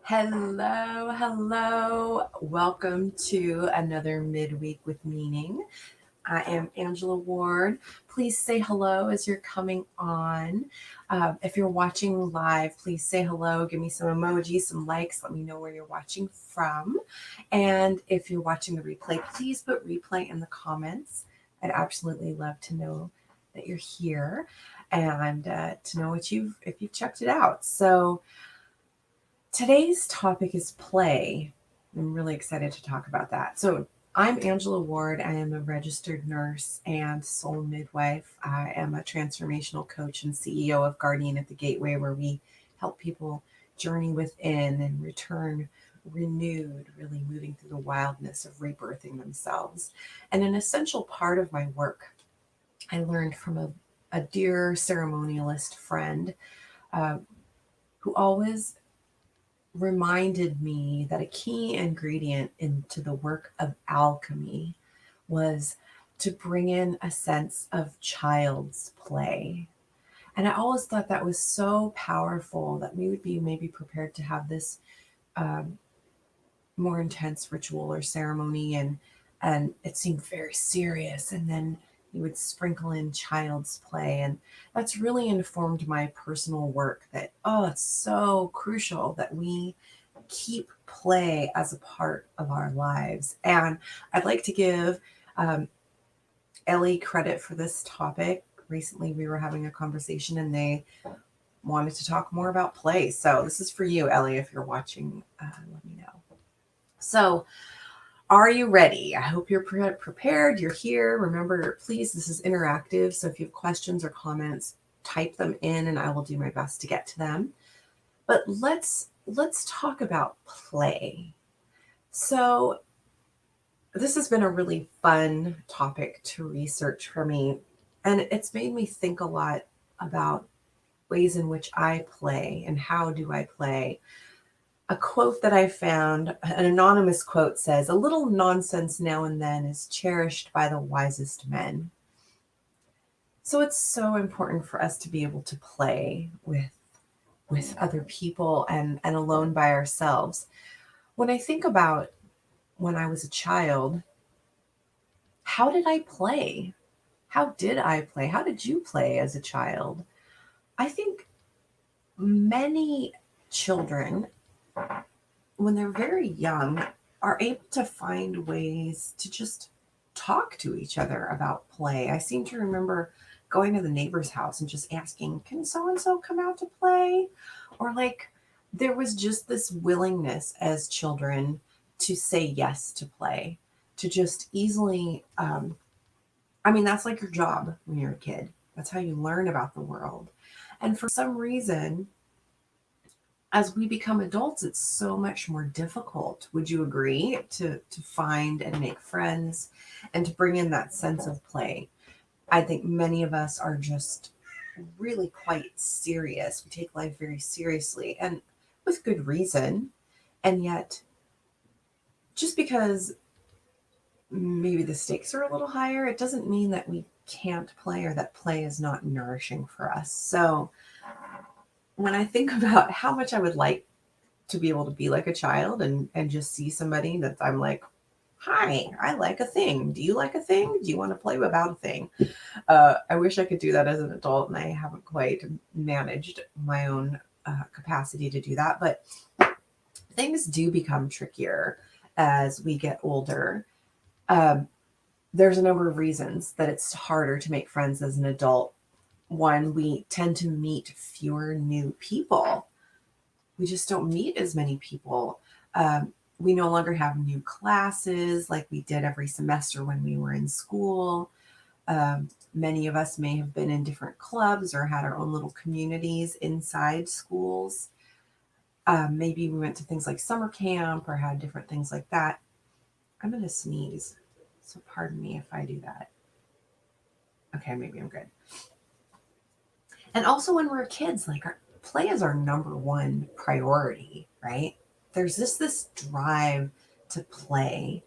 Hello, hello. Welcome to another Midweek with Meaning. I am Angela Ward. Please say hello as you're coming on. If you're watching live, please say hello. Give me some emojis, some likes. Let me know where you're watching from. And if you're watching the replay, please put replay in the comments. I'd absolutely love to know that you're here and to know if you've checked it out. So today's topic is play. I'm really excited to talk about that. So, I'm Angela Ward. I am a registered nurse and soul midwife. I am a transformational coach and CEO of Guardian at the Gateway, where we help people journey within and return renewed, really moving through the wildness of rebirthing themselves. And an essential part of my work, I learned from a dear ceremonialist friend uh, who always reminded me that a key ingredient into the work of alchemy was to bring in a sense of child's play. And I always thought that was so powerful that we would be maybe prepared to have this um, more intense ritual or ceremony, and it seemed very serious. And then you would sprinkle in child's play, and that's really informed my personal work. That it's so crucial that we keep play as a part of our lives. And I'd like to give um, Ellie credit for this topic. Recently, we were having a conversation and they wanted to talk more about play. So, this is for you, Ellie, if you're watching, let me know. So, are you ready? I hope you're prepared. You're here. Remember, please, this is interactive. So, if you have questions or comments, type them in and I will do my best to get to them. But let's talk about play. So, this has been a really fun topic to research for me, and it's made me think a lot about ways in which I play and how do I play. A quote that I found, an anonymous quote says, "A little nonsense now and then is cherished by the wisest men." So it's so important for us to be able to play with other people and alone by ourselves. When I think about when I was a child, how did I play? How did I play? How did you play as a child? I think many children, when they're very young, are able to find ways to just talk to each other about play. I seem to remember going to the neighbor's house and just asking, "Can so and so come out to play?" Or like there was just this willingness as children to say yes to play, to just easily I mean, that's like your job when you're a kid. That's how you learn about the world. And for some reason, as we become adults, it's so much more difficult. Would you agree to find and make friends and to bring in that sense of play? I think many of us are just really quite serious. We take life very seriously and with good reason. And yet, just because maybe the stakes are a little higher, it doesn't mean that we can't play or that play is not nourishing for us. So when I think about how much I would like to be able to be like a child and just see somebody that I'm like, "Hi, I like a thing. Do you like a thing? Do you want to play about a thing?" I wish I could do that as an adult, and I haven't quite managed my own capacity to do that. But things do become trickier as we get older. Um, there's a number of reasons that it's harder to make friends as an adult. One, we tend to meet fewer new people. We just don't meet as many people. We no longer have new classes like we did every semester when we were in school. Many of us may have been in different clubs or had our own little communities inside schools. Maybe we went to things like summer camp or had different things like that. I'm going to sneeze, so pardon me if I do that. Okay, maybe I'm good. And also, when we're kids, like our play is our number one priority, right? There's this drive to play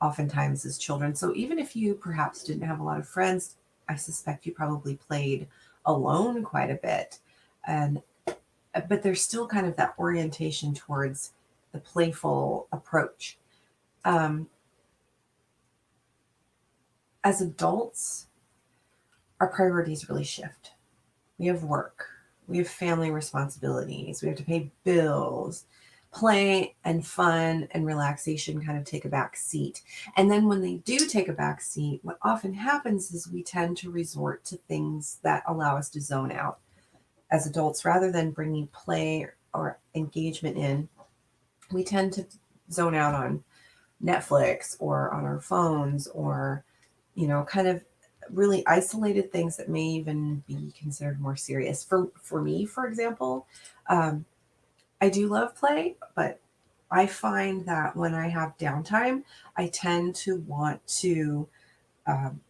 oftentimes as children. So even if you perhaps didn't have a lot of friends, I suspect you probably played alone quite a bit. And but there's still kind of that orientation towards the playful approach. Um, as adults, our priorities really shift. We have work, we have family responsibilities, we have to pay bills. Play and fun and relaxation kind of take a back seat. And then when they do take a back seat, what often happens is we tend to resort to things that allow us to zone out as adults rather than bringing play or engagement in. We tend to zone out on Netflix or on our phones or, kind of really isolated things that may even be considered more serious. For me, for example, um, I do love play, but I find that when I have downtime, I tend to want to um,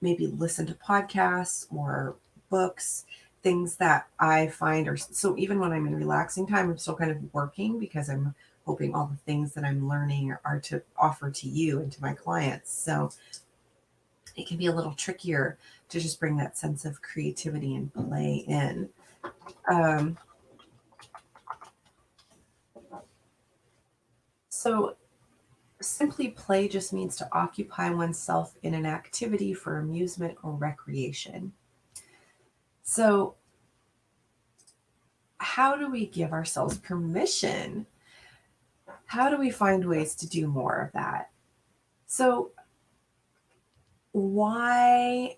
maybe listen to podcasts or books, things that I find are so even when I'm in relaxing time, I'm still kind of working because I'm hoping all the things that I'm learning are to offer to you and to my clients. So it can be a little trickier to just bring that sense of creativity and play in. Um, so simply play just means to occupy oneself in an activity for amusement or recreation. So, how do we give ourselves permission? How do we find ways to do more of that? So, why?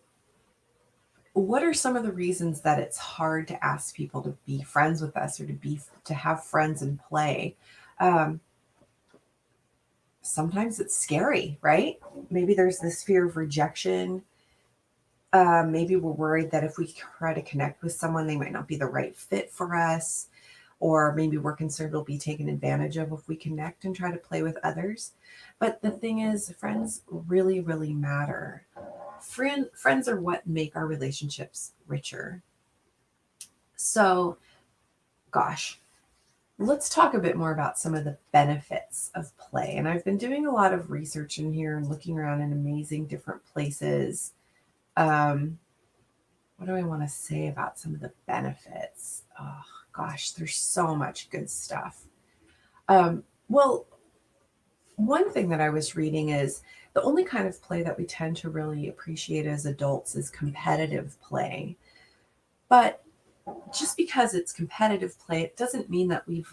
What are some of the reasons that it's hard to ask people to be friends with us or to have friends and play? Um, Sometimes it's scary, right? Maybe there's this fear of rejection. Maybe we're worried that if we try to connect with someone, they might not be the right fit for us. Or maybe we're concerned we'll be taken advantage of if we connect and try to play with others. But the thing is, friends really, really matter. Friends are what make our relationships richer. So, gosh, let's talk a bit more about some of the benefits of play. And I've been doing a lot of research in here and looking around in amazing different places. Um, what do I want to say about some of the benefits? Oh, gosh, there's so much good stuff. Well, one thing that I was reading is the only kind of play that we tend to really appreciate as adults is competitive play. But just because it's competitive play, it doesn't mean that we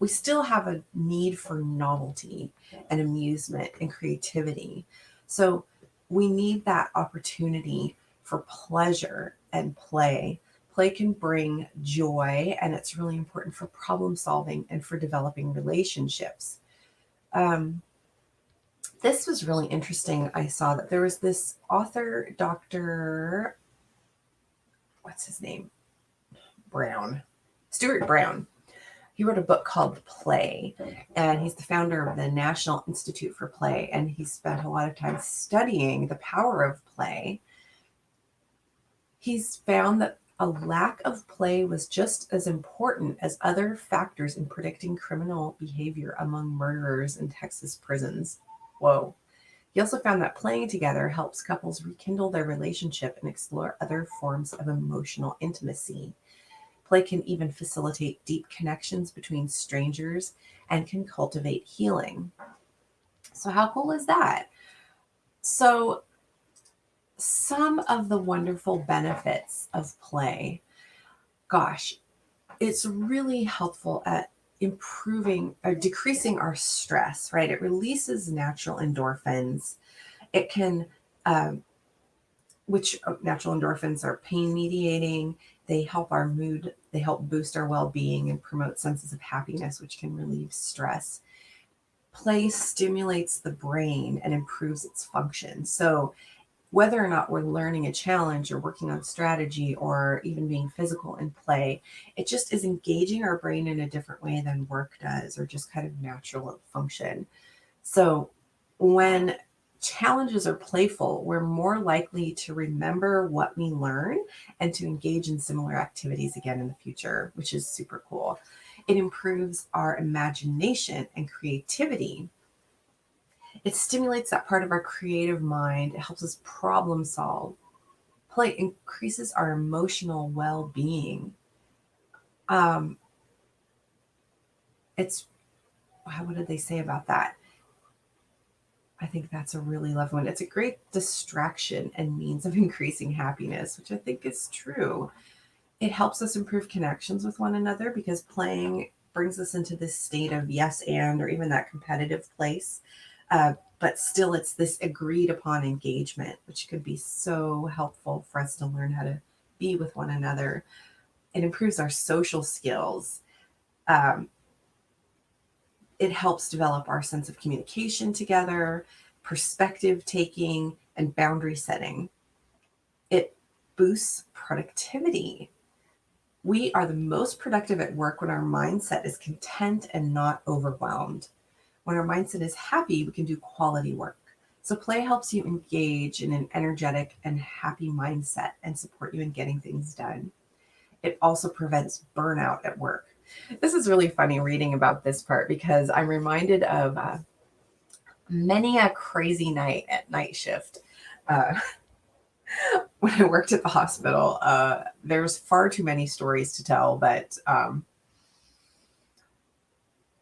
still have a need for novelty and amusement and creativity. So we need that opportunity for pleasure and play. Play can bring joy, and it's really important for problem solving and for developing relationships. um, this was really interesting. I saw that there was this author, Dr. What's his name, Brown, Stuart Brown. He wrote a book called Play, and he's the founder of the National Institute for Play, and he spent a lot of time studying the power of play. He's found that a lack of play was just as important as other factors in predicting criminal behavior among murderers in Texas prisons. Whoa. He also found that playing together helps couples rekindle their relationship and explore other forms of emotional intimacy. Play can even facilitate deep connections between strangers and can cultivate healing. So, how cool is that? So, some of the wonderful benefits of play, gosh, it's really helpful at improving or decreasing our stress, right? It releases natural endorphins. It can, um, which natural endorphins are pain mediating. They help our mood, they help boost our well being and promote senses of happiness, which can relieve stress. Play stimulates the brain and improves its function. So, whether or not we're learning a challenge or working on strategy or even being physical in play, it just is engaging our brain in a different way than work does or just kind of natural function. So when challenges are playful, we're more likely to remember what we learn and to engage in similar activities again in the future, which is super cool. It improves our imagination and creativity. It stimulates that part of our creative mind. It helps us problem solve. Play increases our emotional well-being. Um, it's, what did they say about that? I think that's a really lovely one. It's a great distraction and means of increasing happiness, which I think is true. It helps us improve connections with one another because playing brings us into this state of yes and, or even that competitive place. But still, it's this agreed upon engagement, which could be so helpful for us to learn how to be with one another. It improves our social skills. Um, it helps develop our sense of communication together, perspective taking, and boundary setting. It boosts productivity. We are the most productive at work when our mindset is content and not overwhelmed. When our mindset is happy, we can do quality work. So, play helps you engage in an energetic and happy mindset and support you in getting things done. It also prevents burnout at work. This is really funny reading about this part because I'm reminded of many a crazy night at night shift. Uh, when I worked at the hospital, there's far too many stories to tell, but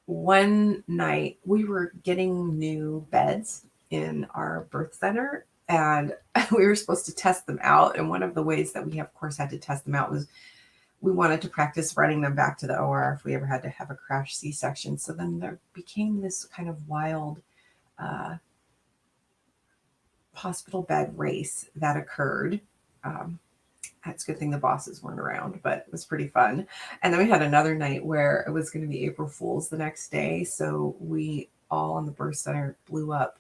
one night we were getting new beds in our birth center and we were supposed to test them out. And one of the ways that we, of course, had to test them out was we wanted to practice running them back to the OR if we ever had to have a crash C-section. So then there became this kind of wild uh, hospital bed race that occurred. Um, it's a good thing the bosses weren't around, but it was pretty fun. And then we had another night where it was going to be April Fool's the next day. So we all on the birth center blew up.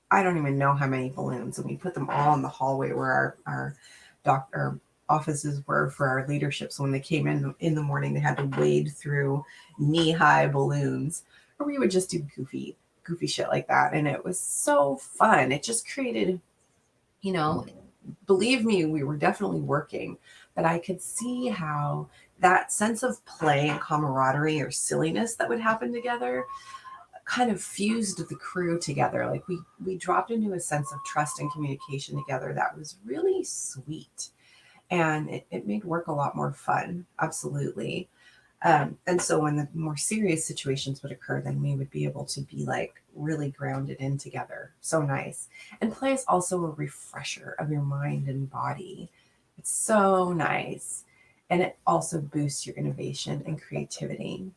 I don't even know how many balloons, and we put them all in the hallway where our doctor offices were for our leadership. So when they came in the morning, they had to wade through knee-high balloons, or we would just do goofy shit like that. And it was so fun. It just created, you know, believe me, we were definitely working, but I could see how that sense of play and camaraderie or silliness that would happen together kind of fused the crew together. Like we dropped into a sense of trust and communication together that was really sweet. And it made work a lot more fun. Absolutely. And so when the more serious situations would occur, then we would be able to be like really grounded in together. So nice. And play is also a refresher of your mind and body. It's so nice. And it also boosts your innovation and creativity.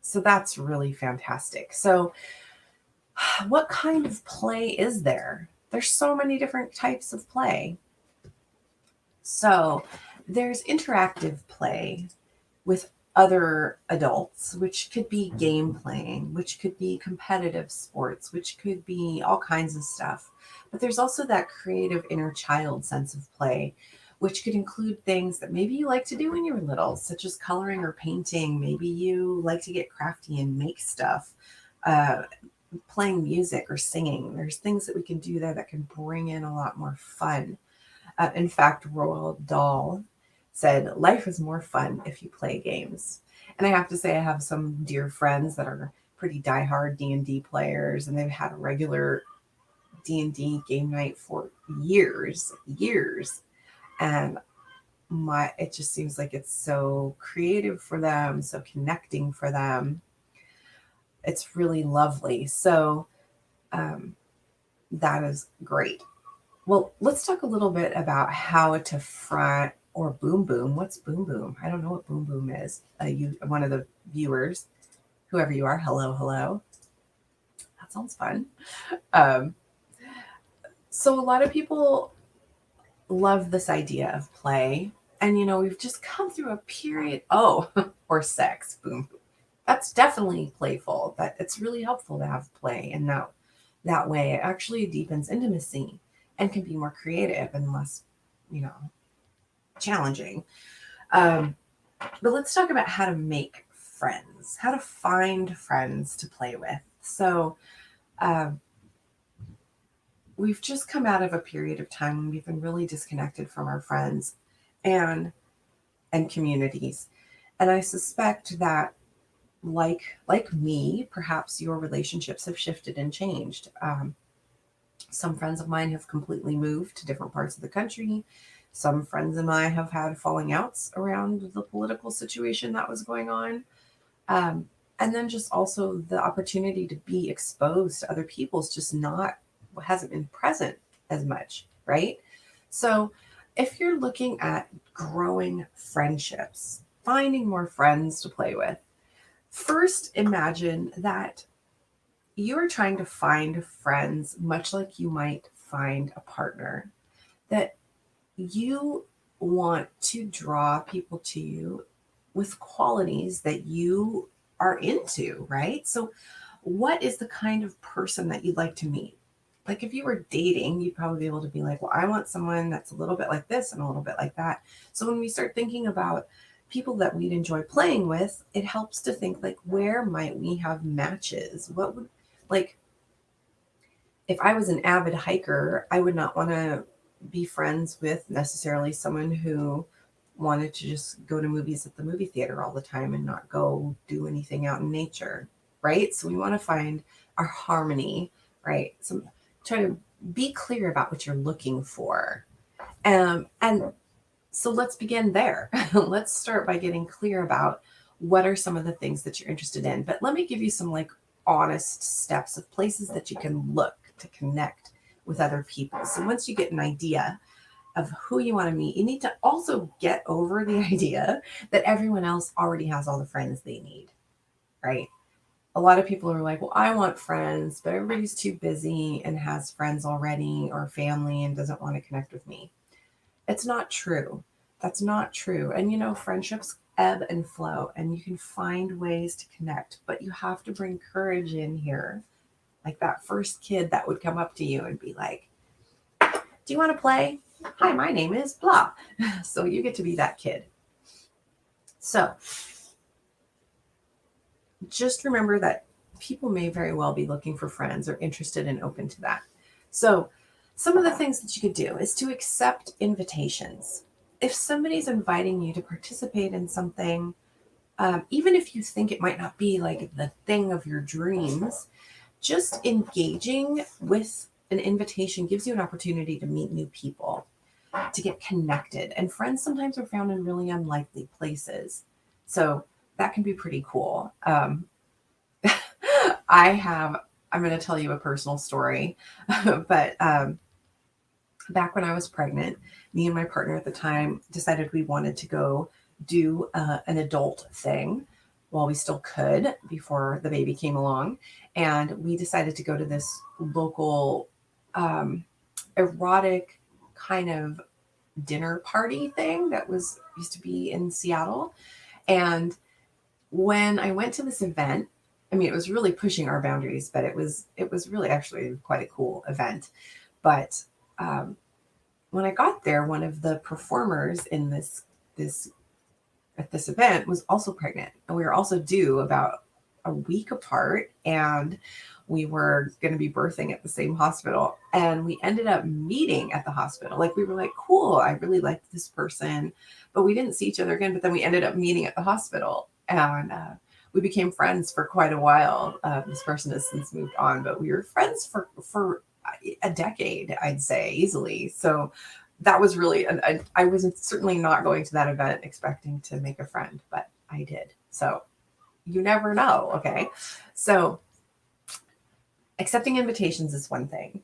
So that's really fantastic. So, what kind of play is there? There's so many different types of play. So, there's interactive play with other adults, which could be game playing, which could be competitive sports, which could be all kinds of stuff. But there's also that creative inner child sense of play, which could include things that maybe you like to do when you were little, such as coloring or painting. Maybe you like to get crafty and make stuff, uh, playing music or singing. There's things that we can do there that can bring in a lot more fun. In fact, Roald Dahl said, "Life is more fun if you play games." And I have to say, I have some dear friends that are pretty diehard D&D players, and they've had a regular D&D game night for years. And it just seems like it's so creative for them, so connecting for them. It's really lovely. So um, that is great. Well, let's talk a little bit about how to front or boom boom. What's boom boom? I don't know what boom boom is. You, one of the viewers, whoever you are, hello. That sounds fun. Um, so a lot of people love this idea of play, and we've just come through a period. Oh, or sex. Boom. That's definitely playful. That it's really helpful to have play, and that way it actually deepens intimacy and can be more creative and less, you know, challenging. Um, but let's talk about how to make friends, how to find friends to play with. So, um, we've just come out of a period of time when we've been really disconnected from our friends and communities. And I suspect that like me, perhaps your relationships have shifted and changed. Some friends of mine have completely moved to different parts of the country. Some friends and I have had falling outs around the political situation that was going on. Um, and then just also the opportunity to be exposed to other people's just not hasn't been present as much, right? So if you're looking at growing friendships, finding more friends to play with, first imagine that you're trying to find friends much like you might find a partner, that you want to draw people to you with qualities that you are into, right? So, what is the kind of person that you'd like to meet? Like, if you were dating, you'd probably be able to be like, well, I want someone that's a little bit like this and a little bit like that. So, when we start thinking about people that we'd enjoy playing with, it helps to think, like, where might we have matches? What would, like, if I was an avid hiker, I would not want to be friends with necessarily someone who wanted to just go to movies at the movie theater all the time and not go do anything out in nature, right? So we want to find our harmony, right? So try to be clear about what you're looking for. And so let's begin there. Let's start by getting clear about what are some of the things that you're interested in. But let me give you some like honest steps of places that you can look to connect with other people. So once you get an idea of who you want to meet, you need to also get over the idea that everyone else already has all the friends they need, right? A lot of people are like, well, I want friends, but everybody's too busy and has friends already or family and doesn't want to connect with me. It's not true. That's not true. And friendships ebb and flow, and you can find ways to connect, but you have to bring courage in here. Like that first kid that would come up to you and be like, do you want to play? Hi, my name is blah. So you get to be that kid. So just remember that people may very well be looking for friends or interested and open to that. So some of the things that you could do is to accept invitations. If somebody's inviting you to participate in something, even if you think it might not be like the thing of your dreams, just engaging with an invitation gives you an opportunity to meet new people, to get connected. And friends sometimes are found in really unlikely places. So that can be pretty cool. I'm going to tell you a personal story, but back when I was pregnant, me and my partner at the time decided we wanted to go do an adult thing while we still could before the baby came along. And we decided to go to this local erotic kind of dinner party thing that was used to be in Seattle. And when I went to this event, I mean, it was really pushing our boundaries, but it was really actually quite a cool event. But when I got there, one of the performers in this at this event was also pregnant, and we were also due about a week apart, and we were going to be birthing at the same hospital, and we ended up meeting at the hospital. Like, we were like, cool, I really liked this person, but we didn't see each other again. But then we ended up meeting at the hospital, and we became friends for quite a while. This person has since moved on, but we were friends for a decade, I'd say, easily. So that was really, I wasn't certainly not going to that event expecting to make a friend, but I did. So you never know. Okay. So accepting invitations is one thing.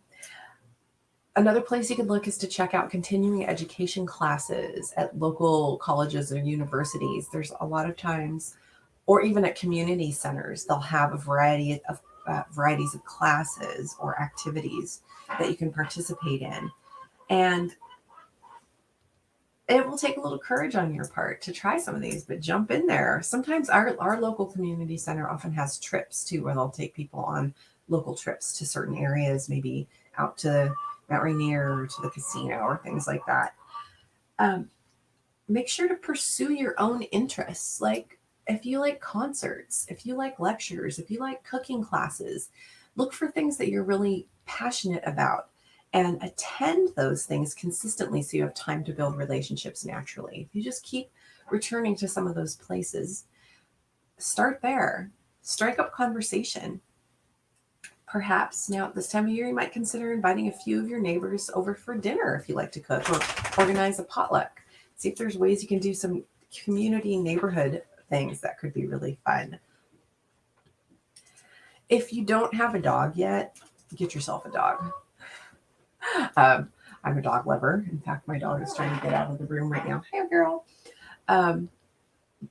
Another place you could look is to check out continuing education classes at local colleges or universities. There's a lot of times, or even at community centers, they'll have a varieties of classes or activities that you can participate in. And it will take a little courage on your part to try some of these, but jump in there. Sometimes our local community center often has trips too, where they'll take people on local trips to certain areas, maybe out to Mount Rainier or to the casino or things like that. Make sure to pursue your own interests. Like, if you like concerts, if you like lectures, if you like cooking classes, look for things that you're really passionate about and attend those things consistently so you have time to build relationships naturally. If you just keep returning to some of those places, start there. Strike up conversation. Perhaps now at this time of year, you might consider inviting a few of your neighbors over for dinner if you like to cook, or organize a potluck. See if there's ways you can do some community neighborhood things that could be really fun. If you don't have a dog yet, get yourself a dog. I'm a dog lover. In fact, my dog is trying to get out of the room right now. Hey, girl. Um,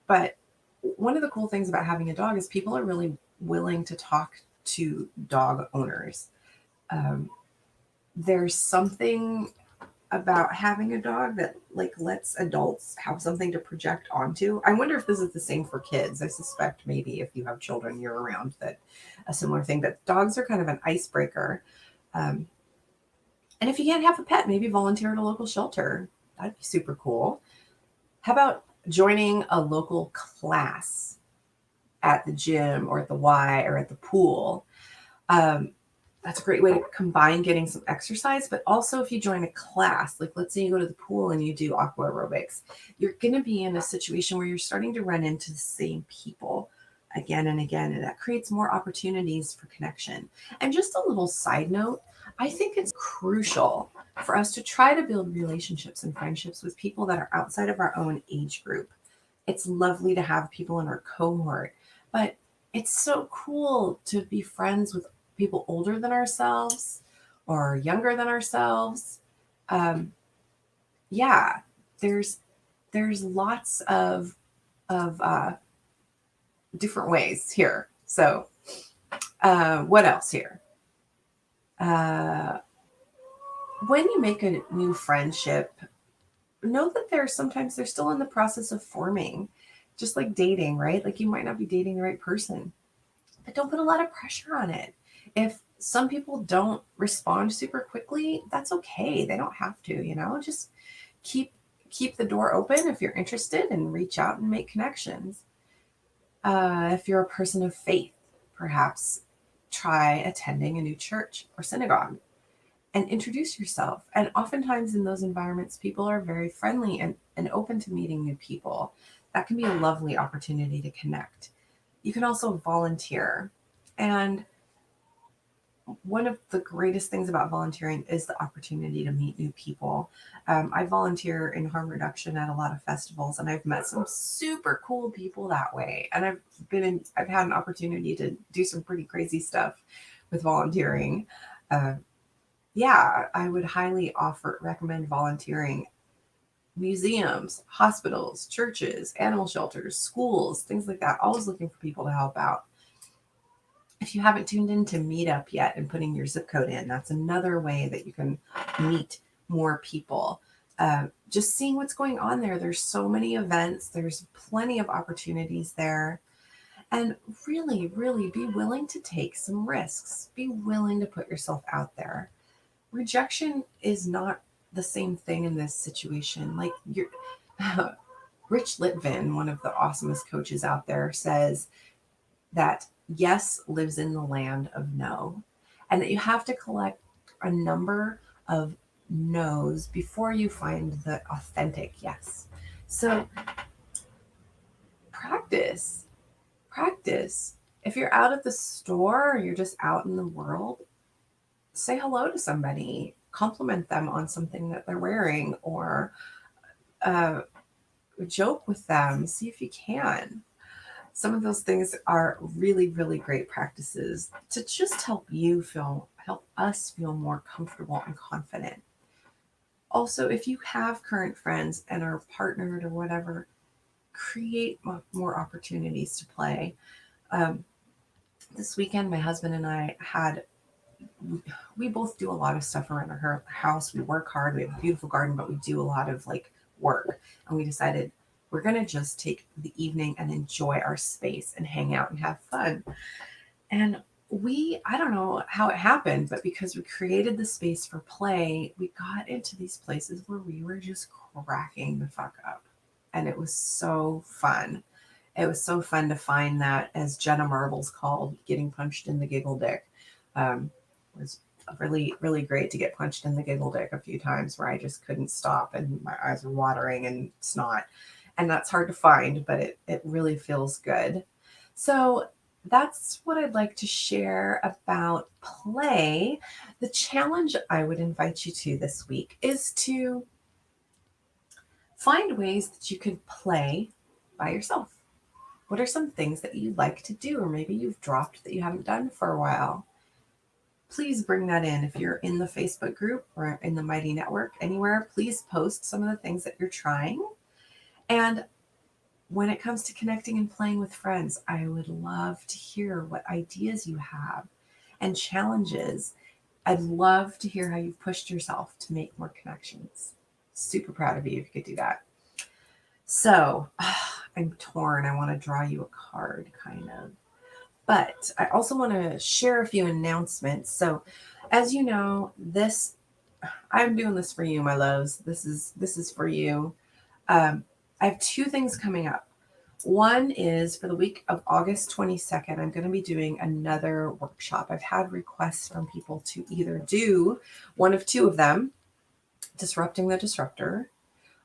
but one of the cool things about having a dog is people are really willing to talk to dog owners. There's something about having a dog that like lets adults have something to project onto. I wonder if this is the same for kids. I suspect maybe if you have children year around that a similar thing, but dogs are kind of an icebreaker. Um, and if you can't have a pet, maybe volunteer at a local shelter. That'd be super cool. How about joining a local class at the gym or at the Y or at the pool? Um, that's a great way to combine getting some exercise, but also if you join a class, like let's say you go to the pool and you do aqua aerobics, you're going to be in a situation where you're starting to run into the same people again and again, and that creates more opportunities for connection. And just a little side note, I think it's crucial for us to try to build relationships and friendships with people that are outside of our own age group. It's lovely to have people in our cohort, but it's so cool to be friends with people older than ourselves or younger than ourselves. Um, yeah, there's lots of different ways here. So what else here? When you make a new friendship, know that they're still in the process of forming, just like dating, right? Like you might not be dating the right person, but don't put a lot of pressure on it. If some people don't respond super quickly, that's okay. They don't have to. Just keep keep the door open if you're interested and reach out and make connections. If you're a person of faith, perhaps try attending a new church or synagogue and introduce yourself. And oftentimes in those environments, people are very friendly and open to meeting new people. That can be a lovely opportunity to connect. You can also volunteer. And one of the greatest things about volunteering is the opportunity to meet new people. I volunteer in harm reduction at a lot of festivals, and I've met some super cool people that way. And I've had an opportunity to do some pretty crazy stuff with volunteering. Yeah, I would highly recommend volunteering. Museums, hospitals, churches, animal shelters, schools, things like that. Always looking for people to help out. If you haven't tuned into Meetup yet and putting your zip code in, that's another way that you can meet more people. Just seeing what's going on there. There's so many events. There's plenty of opportunities there. And really, really be willing to take some risks. Be willing to put yourself out there. Rejection is not the same thing in this situation. Like Rich Litvin, one of the awesomest coaches out there, says that yes lives in the land of no, and that you have to collect a number of no's before you find the authentic yes. So practice, practice. If you're out at the store or you're just out in the world, say hello to somebody, compliment them on something that they're wearing, or uh, joke with them, see if you can. Some of those things are really, really great practices to just help us feel more comfortable and confident. Also, if you have current friends and are partnered or whatever, create more opportunities to play. Um, this weekend, my husband and I we both do a lot of stuff around our house. We work hard. We have a beautiful garden, but we do a lot of like work. And we decided we're going to just take the evening and enjoy our space and hang out and have fun. And I don't know how it happened, but because we created the space for play, we got into these places where we were just cracking the fuck up. And it was so fun. It was so fun to find that, as Jenna Marbles called, getting punched in the giggle dick. It was really, really great to get punched in the giggle dick a few times where I just couldn't stop and my eyes were watering and snot. And that's hard to find, but it really feels good. So that's what I'd like to share about play. The challenge I would invite you to this week is to find ways that you can play by yourself. What are some things that you like to do, or maybe you've dropped that you haven't done for a while? Please bring that in. If you're in the Facebook group or in the Mighty Network, anywhere, please post some of the things that you're trying. And when it comes to connecting and playing with friends, I would love to hear what ideas you have and challenges. I'd love to hear how you've pushed yourself to make more connections. Super proud of you if you could do that. So I'm torn. I want to draw you a card, kind of. But I also want to share a few announcements. So, as you know, I'm doing this for you, my loves. This is for you. I have two things coming up. One is for the week of August 22nd, I'm going to be doing another workshop. I've had requests from people to either do one of two of them, Disrupting the Disruptor,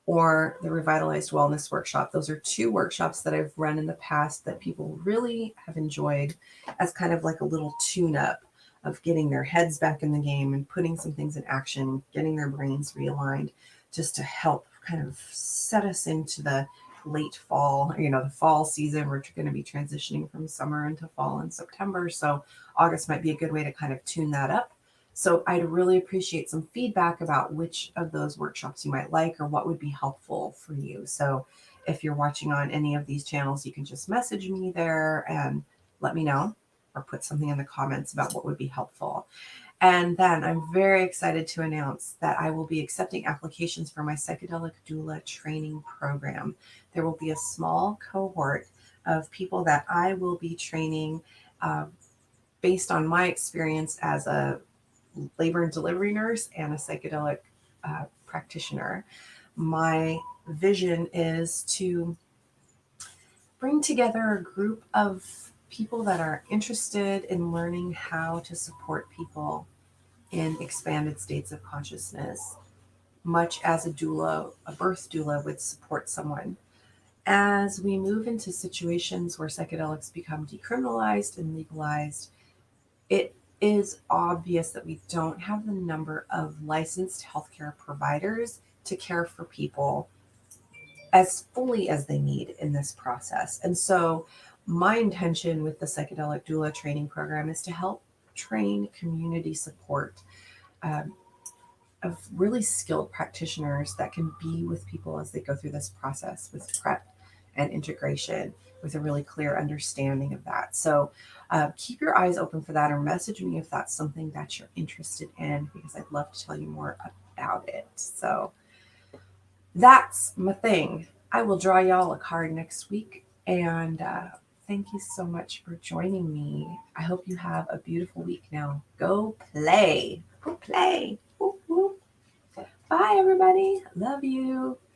or the Revitalized Wellness Workshop. Those are two workshops that I've run in the past that people really have enjoyed as kind of like a little tune-up of getting their heads back in the game and putting some things in action, getting their brains realigned, just to help kind of set us into the late fall, the fall season. We're going to be transitioning from summer into fall in September. So August might be a good way to kind of tune that up. So I'd really appreciate some feedback about which of those workshops you might like or what would be helpful for you. So if you're watching on any of these channels, you can just message me there and let me know, or put something in the comments about what would be helpful. And then I'm very excited to announce that I will be accepting applications for my psychedelic doula training program. There will be a small cohort of people that I will be training based on my experience as a labor and delivery nurse and a psychedelic practitioner. My vision is to bring together a group of people that are interested in learning how to support people in expanded states of consciousness, much as a birth doula would support someone. As we move into situations where psychedelics become decriminalized and legalized, it is obvious that we don't have the number of licensed healthcare providers to care for people as fully as they need in this process. And so, my intention with the Psychedelic Doula Training Program is to help train community support um, of really skilled practitioners that can be with people as they go through this process with prep and integration, with a really clear understanding of that. So keep your eyes open for that, or message me if that's something that you're interested in, because I'd love to tell you more about it. So that's my thing. I will draw y'all a card next week. And thank you so much for joining me. I hope you have a beautiful week now. Go play. Go play. Whoop, whoop. Bye, everybody. Love you.